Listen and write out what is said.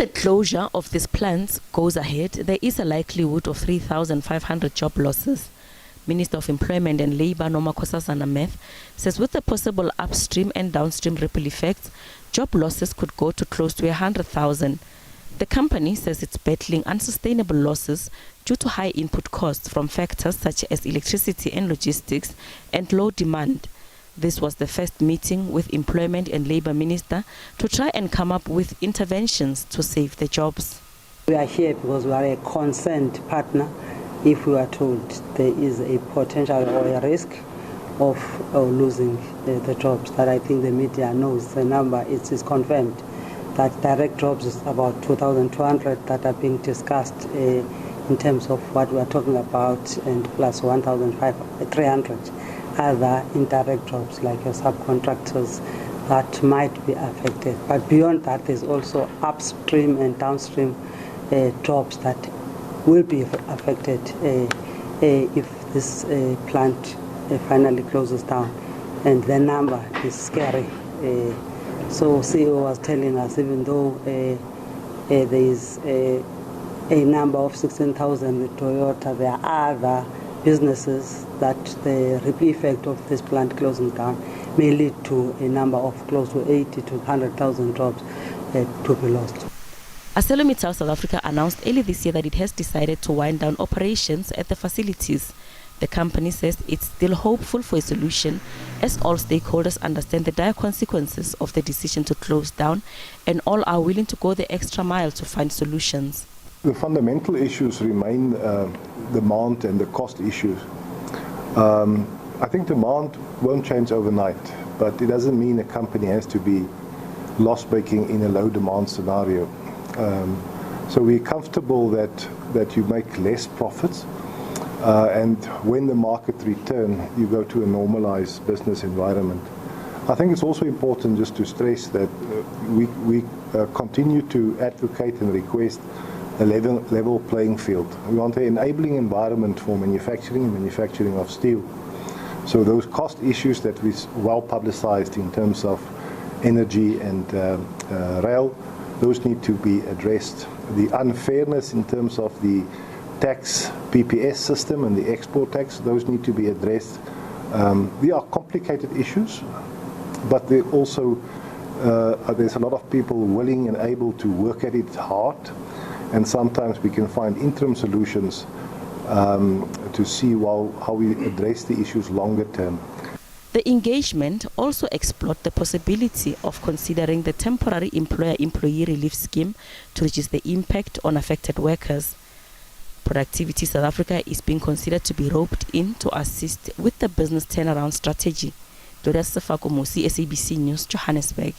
the closure of these plants goes ahead, there is a likelihood of 3,500 job losses. Minister of Employment and Labour Nomakhosazana Meth says with the possible upstream and downstream ripple effects, job losses could go to close to 100,000. The company says it's battling unsustainable losses due to high input costs from factors such as electricity and logistics and low demand. This was the first meeting with Employment and Labour Minister to try and come up with interventions to save the jobs. We are here because we are a concerned partner. If we are told there is a potential or a risk of losing the jobs, that I think the media knows the number, it is confirmed that direct jobs is about 2,200 that are being discussed in terms of what we are talking about, and plus 1,300 other indirect jobs like your subcontractors that might be affected. But beyond that, there's also upstream and downstream jobs that will be affected if this plant finally closes down, and the number is scary. So CEO was telling us, even though there is a number of 16,000 with Toyota, there are other businesses that the ripple effect of this plant closing down may lead to a number of close to 80 to 100,000 jobs to be lost. ArcelorMittal South Africa announced early this year that it has decided to wind down operations at the facilities. The company says it's still hopeful for a solution as all stakeholders understand the dire consequences of the decision to close down, and all are willing to go the extra mile to find solutions. The fundamental issues remain demand and the cost issues. I think demand won't change overnight, but it doesn't mean a company has to be loss-making in a low demand scenario. So we're comfortable that you make less profits, and when the market return, you go to a normalized business environment. I think it's also important just to stress that we continue to advocate and request a level playing field. We want an enabling environment for manufacturing of steel. So those cost issues that we well publicized in terms of energy and rail, those need to be addressed. The unfairness in terms of the tax PPS system and the export tax, those need to be addressed. They are complicated issues, but they also there's a lot of people willing and able to work at it hard, and sometimes we can find interim solutions to see how we address the issues longer term. The engagement also explored the possibility of considering the temporary employer-employee relief scheme to reduce the impact on affected workers. Productivity South Africa is being considered to be roped in to assist with the business turnaround strategy. Doris Sefako Musi, SABC News, Johannesburg.